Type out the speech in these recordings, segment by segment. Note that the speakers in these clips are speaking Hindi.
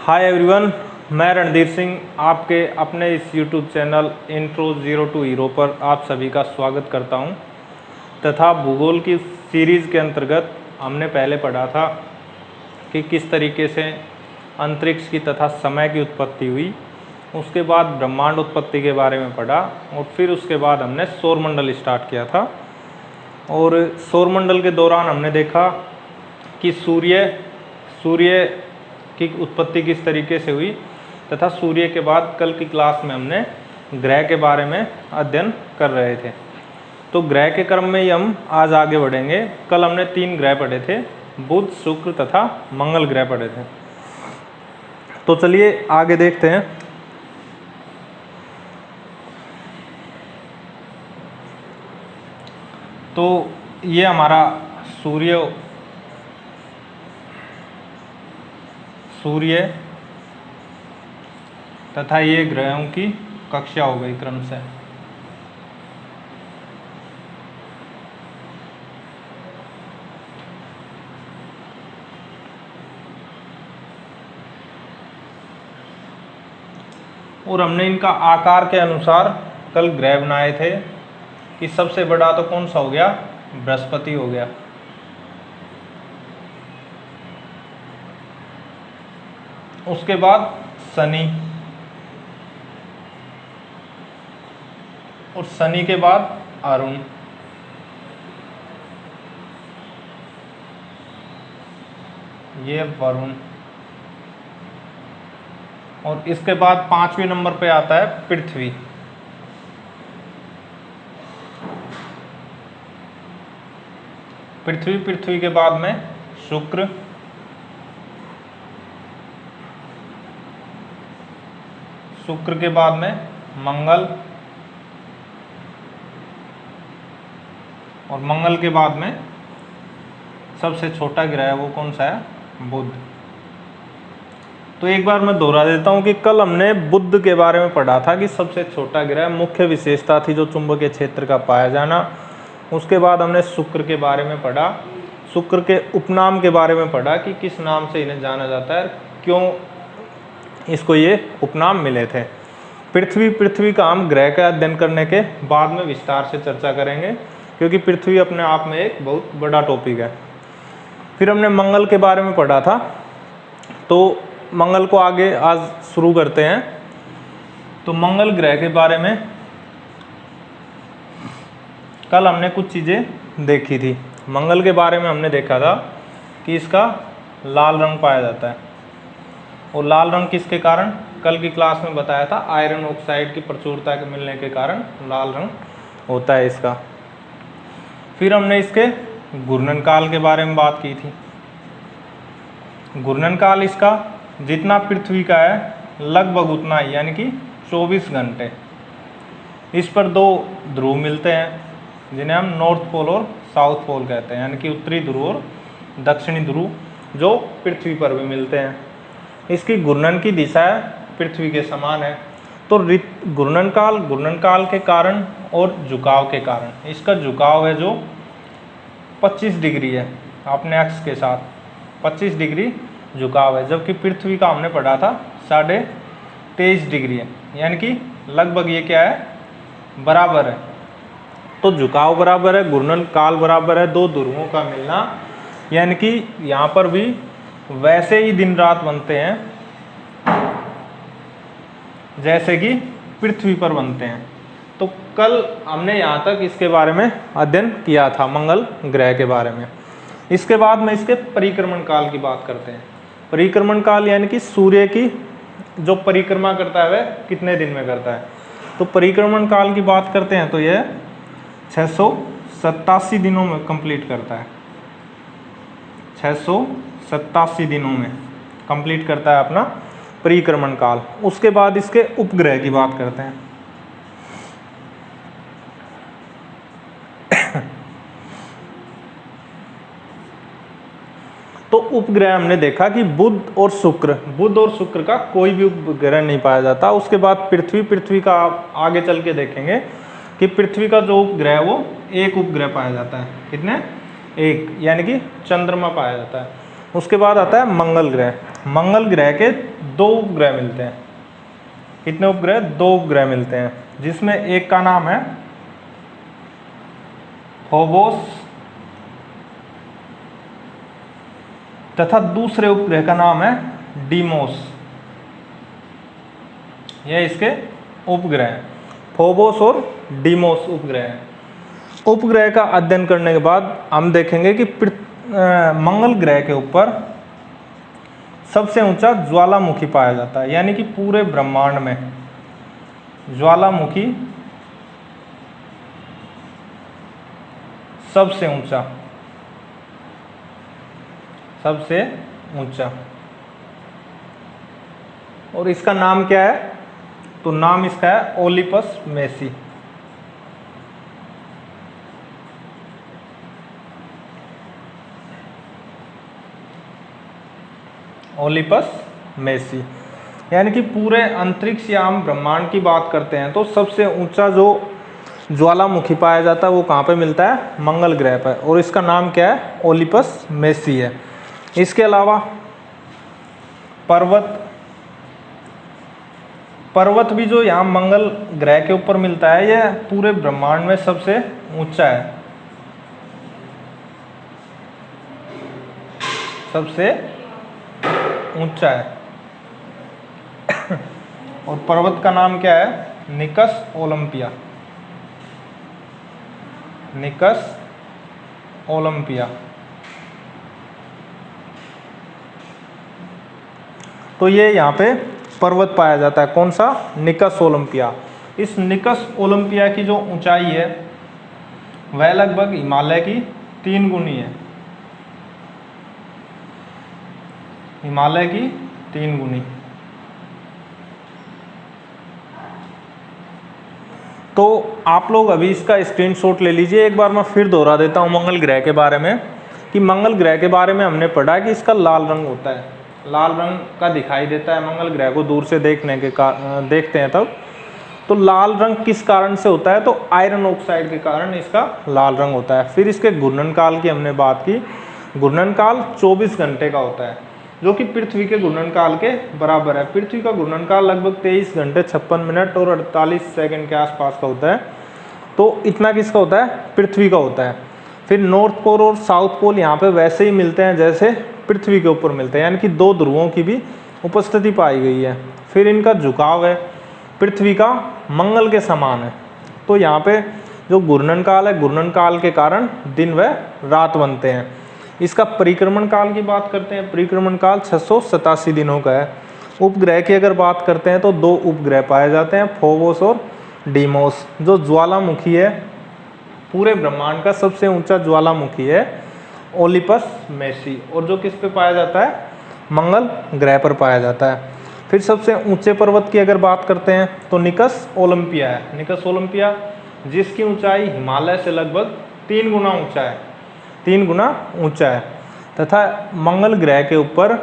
हाय एवरीवन, मैं रणधीर सिंह आपके अपने इस YouTube channel intro zero to hero पर आप सभी का स्वागत करता हूं तथा भूगोल की सीरीज़ के अंतर्गत हमने पहले पढ़ा था कि किस तरीके से अंतरिक्ष की तथा समय की उत्पत्ति हुई। उसके बाद ब्रह्मांड उत्पत्ति के बारे में पढ़ा और फिर उसके बाद हमने सौरमंडल स्टार्ट किया था। और सौरमंडल के दौरान हमने देखा कि सूर्य की उत्पत्ति किस तरीके से हुई तथा सूर्य के बाद कल की क्लास में हमने ग्रह के बारे में अध्ययन कर रहे थे। तो ग्रह के क्रम में ही हम आज आगे बढ़ेंगे। कल हमने 3 ग्रह पढ़े थे, बुध, शुक्र तथा मंगल ग्रह पढ़े थे। तो चलिए आगे देखते हैं। तो ये हमारा सूर्य तथा ये ग्रहों की कक्षा हो गई क्रम से। और हमने इनका आकार के अनुसार कल ग्रह बनाए थे कि सबसे बड़ा तो कौन सा हो गया, बृहस्पति हो गया। उसके बाद शनि, और शनि के बाद अरुण, ये वरुण, और इसके बाद 5वें नंबर पे आता है पृथ्वी। पृथ्वी के बाद में शुक्र, शुक्र के बाद में मंगल, और मंगल के बाद में सबसे छोटा ग्रह है वो कौन सा है, बुध। तो एक बार मैं दोहरा देता हूँ कि कल हमने बुध के बारे में पढ़ा था कि सबसे छोटा ग्रह, मुख्य विशेषता थी जो चुंबकीय क्षेत्र का पाया जाना। उसके बाद हमने शुक्र के बारे में पढ़ा, शुक्र के उपनाम के बारे में पढ़ा कि किस नाम से इन्हें जाना जाता है, क्यों इसको ये उपनाम मिले थे। पृथ्वी का हम ग्रह का अध्ययन करने के बाद में विस्तार से चर्चा करेंगे, क्योंकि पृथ्वी अपने आप में एक बहुत बड़ा टॉपिक है। फिर हमने मंगल के बारे में पढ़ा था, तो मंगल को आगे आज शुरू करते हैं। तो मंगल ग्रह के बारे में कल हमने कुछ चीज़ें देखी थी। मंगल के बारे में हमने देखा था कि इसका लाल रंग पाया जाता है, और लाल रंग किसके कारण, कल की क्लास में बताया था, आयरन ऑक्साइड की प्रचुरता के मिलने के कारण लाल रंग होता है इसका। फिर हमने इसके घूर्णन काल के बारे में बात की थी। घूर्णन काल इसका जितना पृथ्वी का है लगभग उतना ही, यानी कि 24 घंटे। इस पर 2 ध्रुव मिलते हैं जिन्हें हम नॉर्थ पोल और साउथ पोल कहते हैं, यानी कि उत्तरी ध्रुव और दक्षिणी ध्रुव, जो पृथ्वी पर भी मिलते हैं। इसकी घूर्णन की दिशा पृथ्वी के समान है। तो घूर्णन काल के कारण और झुकाव के कारण, इसका झुकाव है जो 25 डिग्री है अपने अक्ष के साथ, 25 डिग्री झुकाव है, जबकि पृथ्वी का हमने पढ़ा था 23.5 डिग्री है, यानी कि लगभग ये क्या है, बराबर है। तो झुकाव बराबर है, घूर्णन काल बराबर है, 2 ध्रुवों का मिलना, यानी कि यहाँ पर भी वैसे ही दिन रात बनते हैं जैसे कि पृथ्वी पर बनते हैं। तो कल हमने यहाँ तक इसके बारे में अध्ययन किया था, मंगल ग्रह के बारे में। इसके बाद में इसके परिक्रमण काल की बात करते हैं। परिक्रमण काल यानी कि सूर्य की जो परिक्रमा करता है वह कितने दिन में करता है। तो परिक्रमण काल की बात करते हैं तो यह 687 दिनों में कंप्लीट करता है, 687 दिनों में कंप्लीट करता है अपना परिक्रमण काल। उसके बाद इसके उपग्रह की बात करते हैं। तो उपग्रह हमने देखा कि बुध और शुक्र का कोई भी उपग्रह नहीं पाया जाता। उसके बाद पृथ्वी का आगे चल के देखेंगे कि पृथ्वी का जो उपग्रह है वो एक उपग्रह पाया जाता है। कितने, एक, यानी कि चंद्रमा पाया जाता है। उसके बाद आता है मंगल ग्रह। मंगल ग्रह के दो उपग्रह मिलते हैं। कितने उपग्रह? दो उपग्रह मिलते हैं, जिसमें एक का नाम है फोबोस तथा दूसरे उपग्रह का नाम है डीमोस। यह इसके उपग्रह हैं, फोबोस और डीमोस उपग्रह हैं। उपग्रह का अध्ययन करने के बाद हम देखेंगे कि मंगल ग्रह के ऊपर सबसे ऊंचा ज्वालामुखी पाया जाता है, यानी कि पूरे ब्रह्मांड में ज्वालामुखी सबसे ऊंचा और इसका नाम क्या है? तो नाम इसका है ओलिपस मेसी। ओलिपस मेसी, यानी कि पूरे अंतरिक्ष या हम ब्रह्मांड की बात करते हैं तो सबसे ऊंचा जो ज्वालामुखी पाया जाता है वो कहाँ पे मिलता है? मंगल ग्रह पर, और इसका नाम क्या है? ओलिपस मेसी है। इसके अलावा पर्वत भी जो यहाँ मंगल ग्रह के ऊपर मिलता है, यह पूरे ब्रह्मांड में सबसे ऊंचा है, सबसे ऊंचा है। और पर्वत का नाम क्या है? निकस ओलंपिया। निकस ओलंपिया। तो ये यहाँ पे पर्वत पाया जाता है। कौन सा? निकस ओलंपिया। इस निकस ओलंपिया की जो ऊंचाई है वह लगभग हिमालय की 3 गुनी है। हिमालय की 3 गुनी। तो आप लोग अभी इसका स्क्रीनशॉट ले लीजिए। एक बार मैं फिर दोहरा देता हूँ मंगल ग्रह के बारे में, कि मंगल ग्रह के बारे में हमने पढ़ा कि इसका लाल रंग होता है, लाल रंग का दिखाई देता है मंगल ग्रह को दूर से देखते हैं तब। तो लाल रंग किस कारण से होता है? तो आयरन ऑक्साइड के कारण इसका लाल रंग होता है। फिर इसके घूर्णन काल की हमने बात की। घूर्णन काल 24 घंटे का होता है, जो कि पृथ्वी के घूर्णन काल के बराबर है। पृथ्वी का घूर्णन काल लगभग 23 घंटे 56 मिनट और 48 सेकंड के आसपास का होता है। तो इतना किसका होता है? पृथ्वी का होता है। फिर नॉर्थ पोल और साउथ पोल यहाँ पे वैसे ही मिलते हैं जैसे पृथ्वी के ऊपर मिलते हैं, यानी कि 2 ध्रुवों की भी उपस्थिति पाई गई है। फिर इनका झुकाव है पृथ्वी का मंगल के समान है। तो यहाँ पे जो घूर्णन काल है, घूर्णन काल के कारण दिन व रात बनते हैं। इसका परिक्रमण काल की बात करते हैं, परिक्रमण काल 687 दिनों का है। उपग्रह की अगर बात करते हैं तो 2 उपग्रह पाए जाते हैं, फोबोस और डीमोस। जो ज्वालामुखी है, पूरे ब्रह्मांड का सबसे ऊंचा ज्वालामुखी है ओलिपस मेसी, और जो किस पे पाया जाता है? मंगल ग्रह पर पाया जाता है। फिर सबसे ऊंचे पर्वत की अगर बात करते हैं तो निकस ओलंपिया है। निकस ओलंपिया जिसकी ऊंचाई हिमालय से लगभग 3 गुना ऊंचा है, 3 गुना ऊंचा है। तथा मंगल ग्रह के ऊपर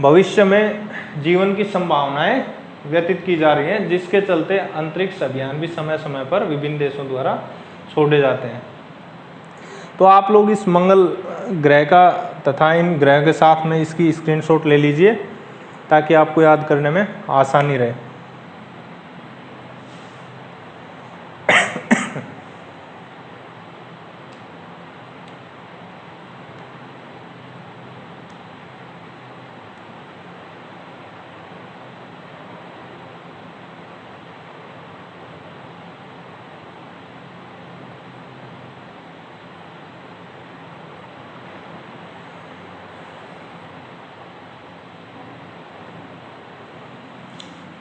भविष्य में जीवन की संभावनाएं व्यतीत की जा रही हैं, जिसके चलते अंतरिक्ष अभियान भी समय समय पर विभिन्न देशों द्वारा छोड़े जाते हैं। तो आप लोग इस मंगल ग्रह का तथा इन ग्रह के साथ में इसकी स्क्रीनशॉट ले लीजिए, ताकि आपको याद करने में आसानी रहे।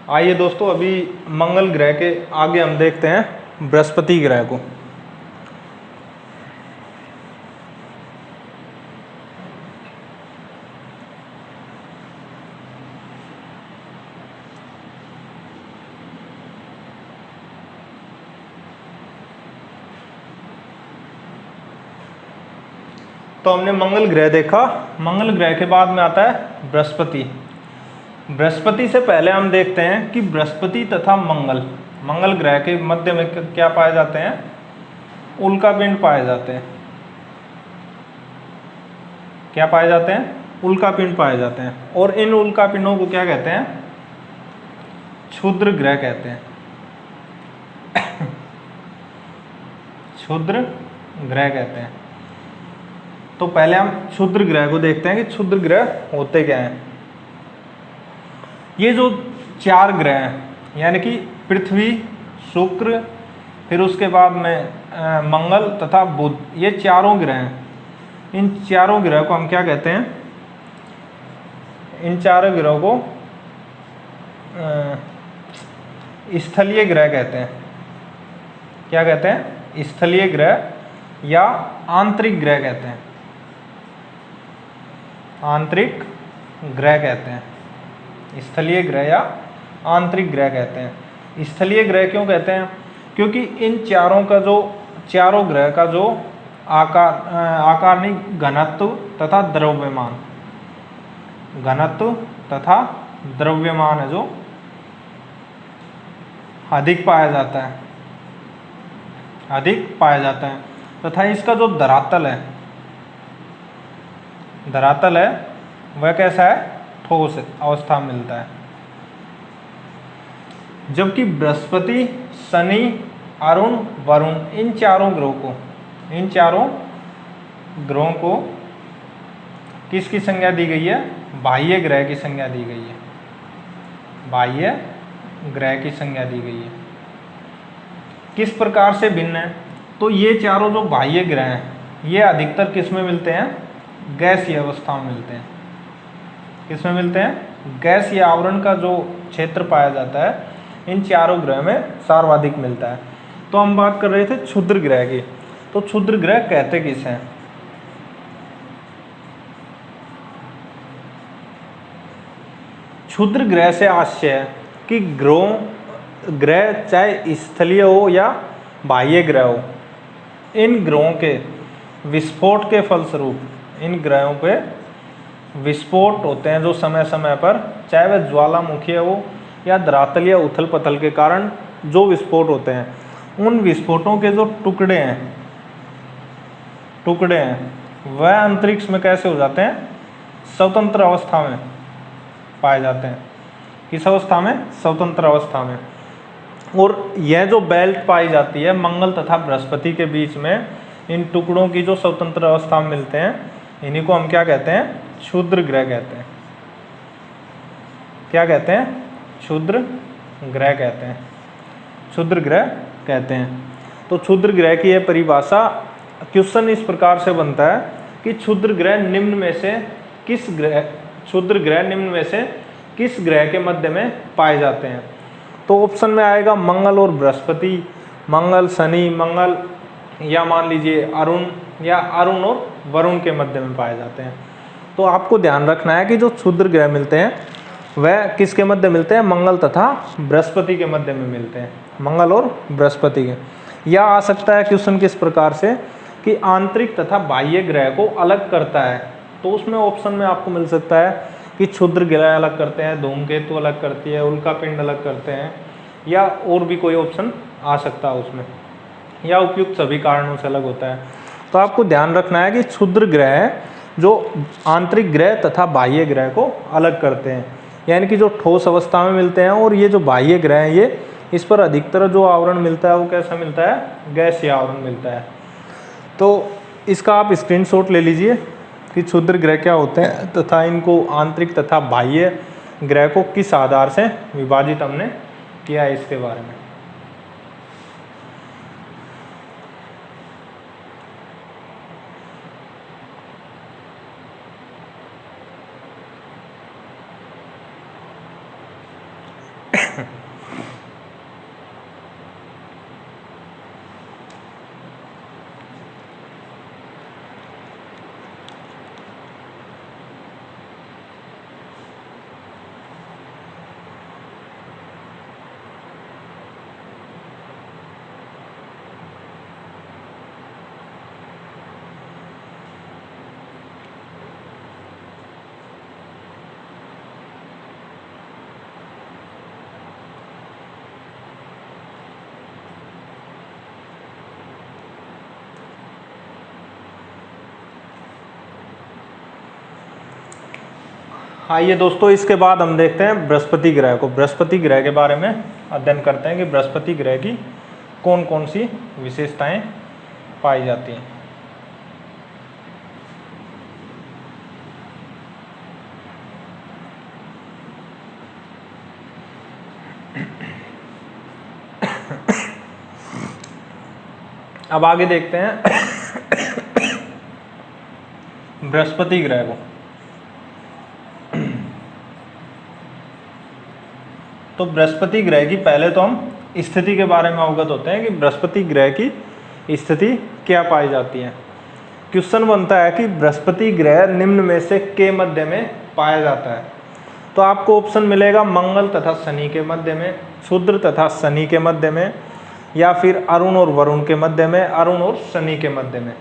आइए दोस्तों, अभी मंगल ग्रह के आगे हम देखते हैं बृहस्पति ग्रह को। तो हमने मंगल ग्रह देखा। मंगल ग्रह के बाद में आता है बृहस्पति। बृहस्पति से पहले हम देखते हैं कि बृहस्पति तथा मंगल ग्रह के मध्य में क्या पाए जाते हैं? उल्कापिंड पाए जाते हैं। क्या पाए जाते हैं? उल्कापिंड पाए जाते हैं। और इन उल्कापिंडों को क्या कहते हैं? क्षुद्र ग्रह कहते हैं। क्षुद्र ग्रह कहते हैं। तो पहले हम क्षुद्र ग्रह को देखते हैं कि क्षुद्र ग्रह होते क्या हैं। ये जो 4 ग्रह हैं यानी कि पृथ्वी, शुक्र, फिर उसके बाद में मंगल तथा बुध, ये चारों ग्रह हैं। इन चारों ग्रह को हम क्या कहते हैं? इन चारों ग्रहों को स्थलीय ग्रह कहते हैं। क्या कहते हैं? स्थलीय ग्रह या आंतरिक ग्रह कहते हैं। आंतरिक ग्रह कहते हैं। स्थलीय ग्रह या आंतरिक ग्रह कहते हैं। स्थलीय ग्रह क्यों कहते हैं? क्योंकि इन चारों ग्रह का जो आकार नहीं, घनत्व तथा द्रव्यमान, घनत्व तथा द्रव्यमान है जो अधिक पाया जाता है, अधिक पाया जाता है। तथा इसका जो धरातल है वह कैसा है? ठोस अवस्था में मिलता है। जबकि बृहस्पति, शनि, अरुण, वरुण, इन चारों ग्रहों को किसकी संज्ञा दी गई है? बाह्य ग्रह की संज्ञा दी गई है। बाह्य ग्रह की संज्ञा दी गई है। किस प्रकार से भिन्न है? तो ये चारों जो बाह्य ग्रह हैं ये अधिकतर किस में मिलते हैं? गैसीय अवस्था में मिलते हैं। किस में मिलते हैं? गैसीय आवरण का जो क्षेत्र पाया जाता है इन चारों ग्रह में सर्वाधिक मिलता है। तो हम बात कर रहे थे क्षुद्र ग्रह की। तो क्षुद्र ग्रह कहते किस हैं? क्षुद्र ग्रह से आशय है कि ग्रह चाहे स्थलीय हो या बाह्य ग्रह हो, इन ग्रहों के विस्फोट के फलस्वरूप इन ग्रहों पे विस्फोट होते हैं जो समय समय पर, चाहे वह ज्वालामुखी हो या धरातलीय उथल पथल के कारण जो विस्फोट होते हैं, उन विस्फोटों के जो टुकड़े हैं वह अंतरिक्ष में कैसे हो जाते हैं? स्वतंत्र अवस्था में पाए जाते हैं। किस अवस्था में? स्वतंत्र अवस्था में। और यह जो बेल्ट पाई जाती है मंगल तथा बृहस्पति के बीच में, इन टुकड़ों की जो स्वतंत्र अवस्था में मिलते हैं, इन्हीं को हम क्या कहते हैं? क्षुद्र ग्रह कहते हैं। क्या कहते हैं? क्षुद्र ग्रह कहते हैं। क्षुद्र ग्रह कहते हैं। तो क्षुद्र ग्रह की यह परिभाषा, क्वेश्चन इस प्रकार से बनता है कि क्षुद्र ग्रह निम्न में से किस ग्रह के मध्य में पाए जाते हैं? तो ऑप्शन में आएगा मंगल और बृहस्पति, मंगल, शनि, मंगल, या मान लीजिए अरुण, या अरुण और वरुण के मध्य में पाए जाते हैं। तो आपको ध्यान रखना है कि जो क्षुद्र ग्रह मिलते हैं वह किसके मध्य मिलते हैं? मंगल तथा बृहस्पति के मध्य में मिलते हैं। मंगल और बृहस्पति के। या आ सकता है क्वेश्चन किस प्रकार से कि आंतरिक तथा बाह्य ग्रह को अलग करता है, तो उसमें ऑप्शन में आपको मिल सकता है कि क्षुद्र ग्रह अलग करते हैं, धूमकेतु अलग करती है, उल्कापिंड अलग करते हैं, या और भी कोई ऑप्शन आ सकता है उसमें, या उपयुक्त सभी कारणों से अलग होता है। तो आपको ध्यान रखना है कि क्षुद्र ग्रह जो आंतरिक ग्रह तथा बाह्य ग्रह को अलग करते हैं, यानी कि जो ठोस अवस्था में मिलते हैं, और ये जो बाह्य ग्रह हैं ये इस पर अधिकतर जो आवरण मिलता है वो कैसा मिलता है? गैसीय आवरण मिलता है। तो इसका आप स्क्रीनशॉट ले लीजिए कि क्षुद्र ग्रह क्या होते हैं तथा इनको आंतरिक तथा बाह्य ग्रह को किस आधार से विभाजित हमने किया है इसके बारे में। आइए दोस्तों, इसके बाद हम देखते हैं बृहस्पति ग्रह को। बृहस्पति ग्रह के बारे में अध्ययन करते हैं कि बृहस्पति ग्रह की कौन कौन सी विशेषताएं पाई जाती हैं। अब आगे देखते हैं बृहस्पति ग्रह को। तो बृहस्पति ग्रह की पहले तो हम स्थिति के बारे में अवगत होते हैं कि बृहस्पति ग्रह की स्थिति क्या पाई जाती है। क्वेश्चन बनता है कि बृहस्पति ग्रह निम्न में से के मध्य में पाया जाता है। तो आपको ऑप्शन मिलेगा मंगल तथा शनि के मध्य में, शुक्र तथा शनि के मध्य में, या फिर अरुण और वरुण के मध्य में, अरुण और शनि के मध्य में।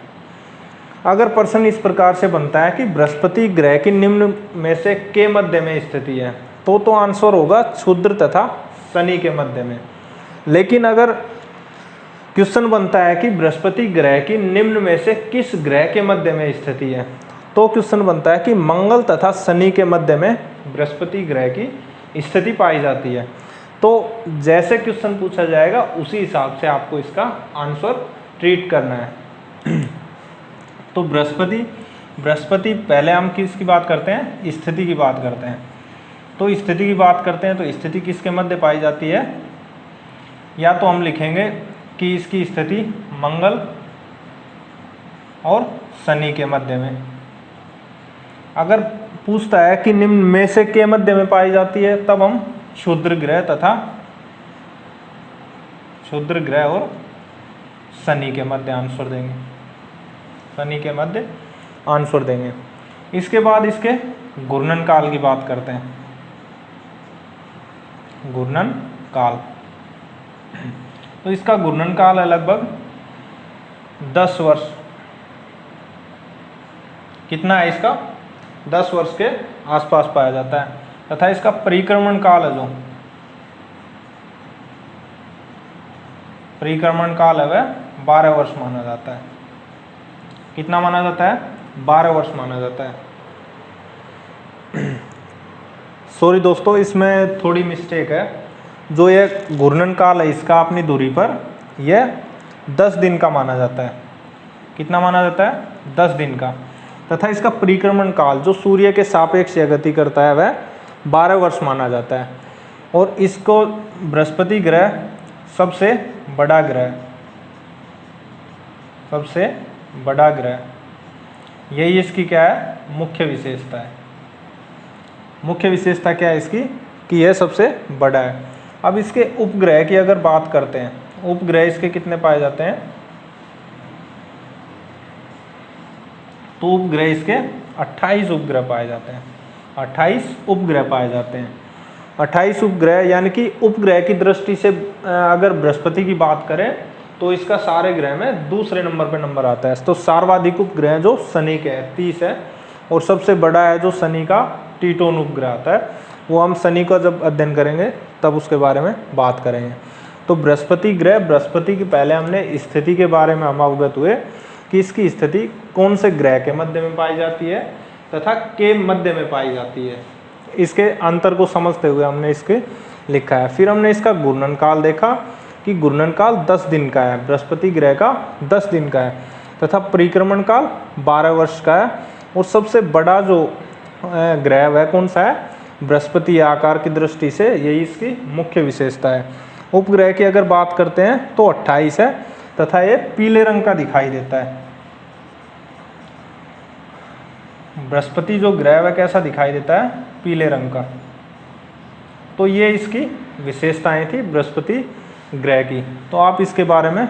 अगर प्रश्न इस प्रकार से बनता है कि बृहस्पति ग्रह की निम्न में से के मध्य में स्थिति है, तो आंसर होगा शुक्र तथा शनि के मध्य में। लेकिन अगर क्वेश्चन बनता है कि बृहस्पति ग्रह की निम्न में से किस ग्रह के मध्य में स्थिति है, तो क्वेश्चन बनता है कि मंगल तथा शनि के मध्य में बृहस्पति ग्रह की स्थिति पाई जाती है। तो जैसे क्वेश्चन पूछा जाएगा उसी हिसाब से आपको इसका आंसर ट्रीट करना है। तो बृहस्पति पहले हम किसकी बात करते हैं? स्थिति की बात करते हैं। तो स्थिति की बात करते हैं तो स्थिति किसके मध्य पाई जाती है? या तो हम लिखेंगे कि इसकी स्थिति मंगल और शनि के मध्य में। अगर पूछता है कि निम्न में से के मध्य में पाई जाती है, तब हम शुक्र ग्रह और शनि के मध्य आंसर देंगे, शनि के मध्य आंसर देंगे। इसके बाद इसके घूर्णन काल की बात करते हैं। घूर्णन काल, तो इसका घूर्णन काल है लगभग 10 वर्ष। कितना है इसका? 10 वर्ष के आसपास पाया जाता है। तथा इसका परिक्रमण काल है, जो परिक्रमण काल है वह 12 वर्ष माना जाता है। कितना माना जाता है? 12 वर्ष माना जाता है। सॉरी दोस्तों, इसमें थोड़ी मिस्टेक है। जो ये घूर्णन काल है इसका अपनी दूरी पर यह 10 दिन का माना जाता है। कितना माना जाता है? 10 दिन का। तथा इसका परिक्रमण काल जो सूर्य के सापेक्ष यह गति करता है वह 12 वर्ष माना जाता है। और इसको बृहस्पति ग्रह सबसे बड़ा ग्रह, सबसे बड़ा ग्रह, यही इसकी क्या है? मुख्य विशेषता है। मुख्य विशेषता क्या है इसकी? कि यह सबसे बड़ा है। अब इसके उपग्रह की अगर बात करते हैं, उपग्रह इसके कितने पाए जाते हैं? तो उपग्रह इसके 28 उपग्रह पाए जाते हैं। 28 उपग्रह पाए जाते हैं। 28 उपग्रह, यानी कि उपग्रह की दृष्टि से अगर बृहस्पति की बात करें तो इसका सारे ग्रह में दूसरे नंबर पे नंबर आता है। तो सर्वाधिक उपग्रह जो शनि के है 30 है, और सबसे बड़ा है जो शनि का टीटोन उपग्रह आता है। वो हम शनि का जब अध्ययन करेंगे तब उसके बारे में बात करेंगे। तो बृहस्पति ग्रह, बृहस्पति की पहले हमने स्थिति के बारे में हम अवगत हुए कि इसकी स्थिति कौन से ग्रह के मध्य में पाई जाती है तथा के मध्य में पाई जाती है। इसके अंतर को समझते हुए हमने इसके लिखा है। फिर हमने इसका घूर्णन काल देखा कि घूर्णन काल 10 दिन का है, बृहस्पति ग्रह का 10 दिन का है, तथा परिक्रमण काल 12 वर्ष का है। और सबसे बड़ा जो ग्रह वह कौन सा है? बृहस्पति आकार की दृष्टि से यही इसकी मुख्य विशेषता है। उपग्रह की अगर बात करते हैं तो 28 है, तथा ये पीले रंग का दिखाई देता है। बृहस्पति जो ग्रह वह कैसा दिखाई देता है? पीले रंग का। तो ये इसकी विशेषताएं थी बृहस्पति ग्रह की। तो आप इसके बारे में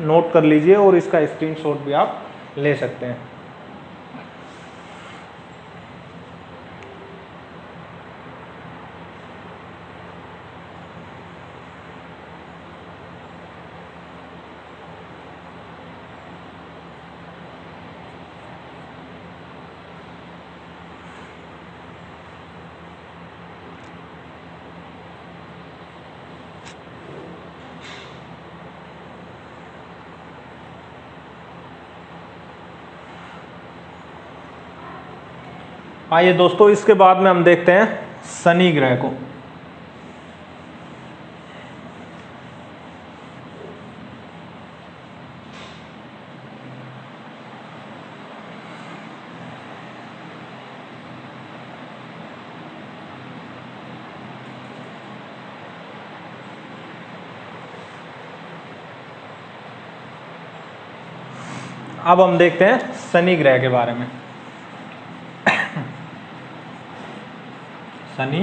नोट कर लीजिए और इसका स्क्रीनशॉट भी आप ले सकते हैं। आइए दोस्तों, इसके बाद में हम देखते हैं शनि ग्रह को। अब हम देखते हैं शनि ग्रह के बारे में। शनि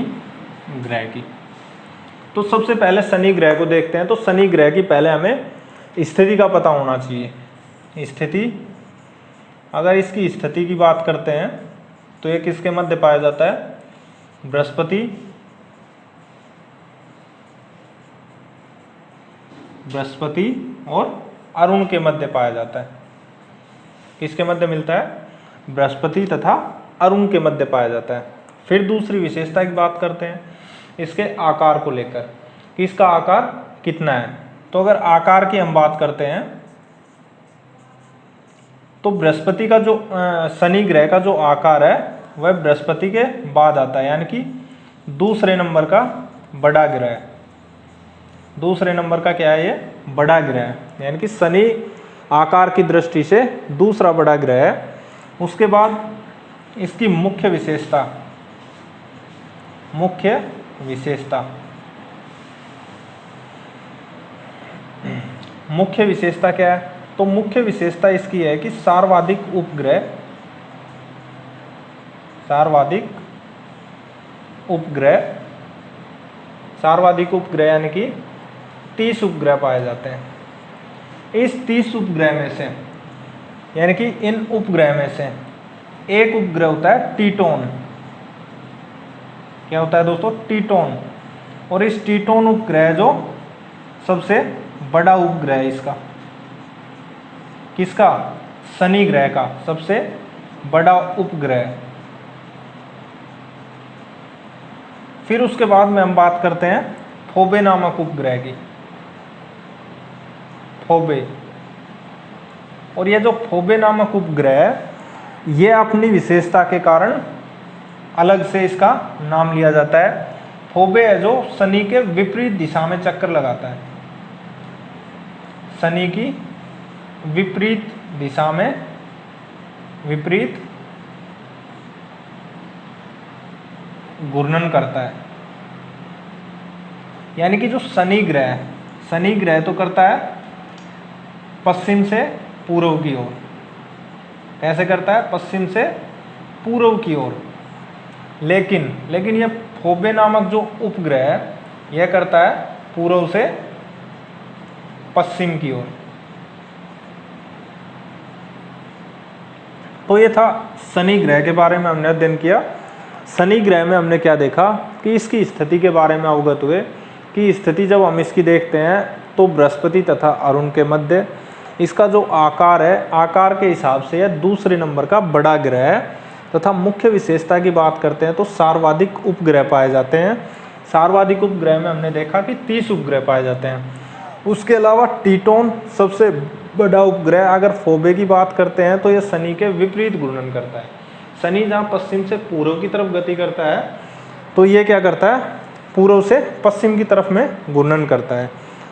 ग्रह की, तो सबसे पहले शनि ग्रह को देखते हैं। तो शनि ग्रह की पहले हमें स्थिति का पता होना चाहिए। स्थिति, अगर इसकी स्थिति की बात करते हैं तो ये किसके मध्य पाया जाता है? बृहस्पति और अरुण के मध्य पाया जाता है। किसके मध्य मिलता है? बृहस्पति तथा अरुण के मध्य पाया जाता है। फिर दूसरी विशेषता की बात करते हैं इसके आकार को लेकर कि इसका आकार कितना है। तो अगर आकार की हम बात करते हैं तो बृहस्पति का जो शनि ग्रह का जो आकार है वह बृहस्पति के बाद आता है, यानी कि दूसरे नंबर का बड़ा ग्रह। दूसरे नंबर का क्या है? ये बड़ा ग्रह है, यानी कि शनि आकार की दृष्टि से दूसरा बड़ा ग्रह है। उसके बाद इसकी मुख्य विशेषता क्या है? तो मुख्य विशेषता इसकी है कि सर्वाधिक उपग्रह यानी कि 30 उपग्रह पाए जाते हैं। इस 30 उपग्रह में से, यानी कि इन उपग्रह में से एक उपग्रह होता है टीटोन। क्या होता है दोस्तों? टीटोन। और इस टीटोन उपग्रह जो सबसे बड़ा उपग्रह है इसका, किसका? शनि ग्रह का सबसे बड़ा उपग्रह। फिर उसके बाद में हम बात करते हैं फोबे नामक उपग्रह की। फोबे, और ये जो फोबे नामक उपग्रह है ये अपनी विशेषता के कारण अलग से इसका नाम लिया जाता है। फोबे है जो शनि के विपरीत दिशा में चक्कर लगाता है। शनि की विपरीत दिशा में घूर्णन करता है, यानी कि जो शनि ग्रह तो करता है पश्चिम से पूर्व की ओर। कैसे करता है? पश्चिम से पूर्व की ओर। लेकिन यह फोबे नामक जो उपग्रह है यह करता है पूर्व से पश्चिम की ओर। तो ये था शनि ग्रह के बारे में हमने अध्ययन किया। शनि ग्रह में हमने क्या देखा कि इसकी स्थिति के बारे में अवगत हुए कि स्थिति जब हम इसकी देखते हैं तो बृहस्पति तथा अरुण के मध्य इसका जो आकार है, आकार के हिसाब से यह दूसरे नंबर का बड़ा ग्रह है। तथा मुख्य विशेषता की बात करते हैं तो सर्वाधिक उपग्रह पाए जाते हैं। सर्वाधिक उपग्रह में हमने देखा कि 30 उपग्रह पाए जाते हैं। उसके अलावा टीटोन सबसे बड़ा उपग्रह। अगर फोबे की बात करते हैं तो यह शनि के विपरीत घूर्णन करता है। शनि जहाँ पश्चिम से पूर्व की तरफ गति करता है तो ये क्या करता है? पूर्व से पश्चिम की तरफ में घूर्णन करता है।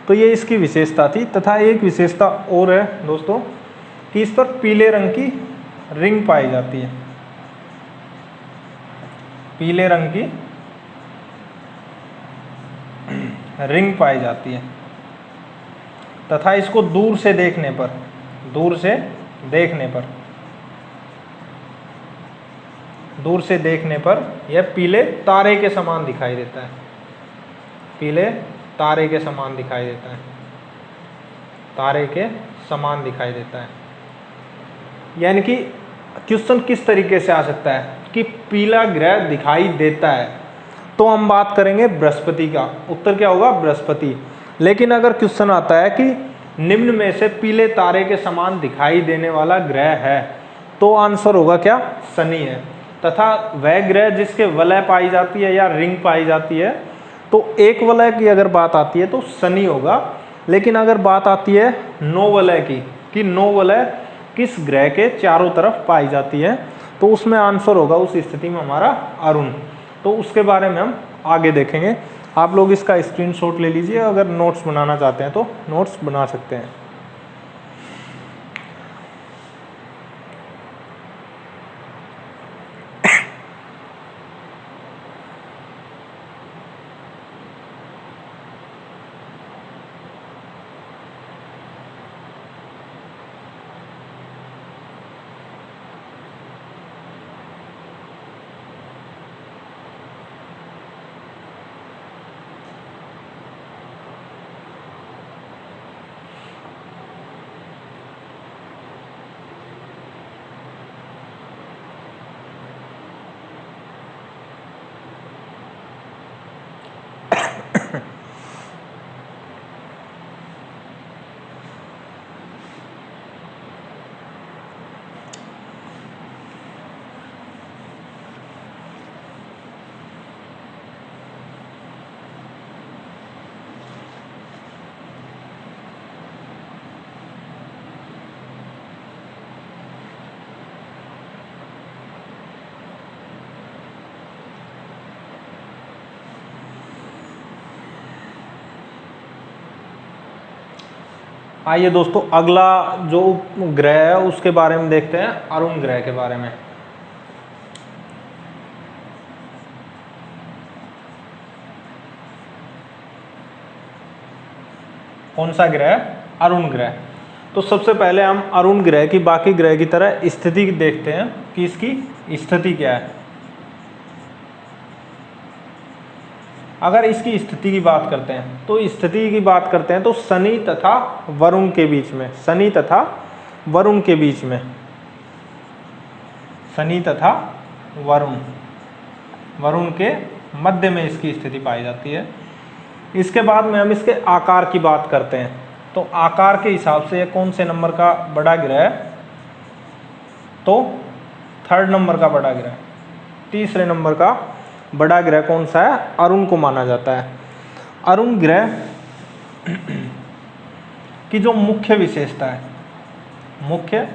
तो ये इसकी विशेषता थी। तथा एक विशेषता और है दोस्तों कि इस पर पीले रंग की रिंग पाई जाती है। पीले रंग की रिंग पाई जाती है तथा इसको दूर से देखने पर यह पीले तारे के समान दिखाई देता है। पीले तारे के समान दिखाई देता है। तारे के समान दिखाई देता है। यानी कि क्वेश्चन किस तरीके से आ सकता है कि पीला ग्रह दिखाई देता है, तो हम बात करेंगे बृहस्पति का। उत्तर क्या होगा? बृहस्पति। लेकिन अगर क्वेश्चन आता है कि निम्न में से पीले तारे के समान दिखाई देने वाला ग्रह है, तो आंसर होगा क्या? शनि है। तथा वह ग्रह जिसके वलय पाई जाती है या रिंग पाई जाती है, तो एक वलय की अगर बात आती है तो शनि होगा। लेकिन अगर बात आती है नौ वलय की, कि नौ वलय किस ग्रह के चारों तरफ पाई जाती है, तो उसमें आंसर होगा उस स्थिति में हमारा अरुण। तो उसके बारे में हम आगे देखेंगे। आप लोग इसका स्क्रीनशॉट ले लीजिए, अगर नोट्स बनाना चाहते हैं तो नोट्स बना सकते हैं। आइए दोस्तों, अगला जो ग्रह है उसके बारे में देखते हैं, अरुण ग्रह के बारे में। कौन सा ग्रह? अरुण ग्रह। तो सबसे पहले हम अरुण ग्रह की बाकी ग्रह की तरह स्थिति देखते हैं कि इसकी स्थिति क्या है। अगर इसकी स्थिति की बात करते हैं तो स्थिति की बात करते हैं तो शनि तथा वरुण के बीच में, शनि तथा वरुण के बीच में, शनि तथा वरुण के मध्य में इसकी स्थिति पाई जाती है। इसके बाद में हम इसके आकार की बात करते हैं। तो आकार के हिसाब से कौन से नंबर का बड़ा ग्रह है? तो थर्ड नंबर का बड़ा ग्रह। तीसरे नंबर का बड़ा ग्रह कौन सा है? अरुण को माना जाता है। अरुण ग्रह की जो मुख्य विशेषता है, मुख्य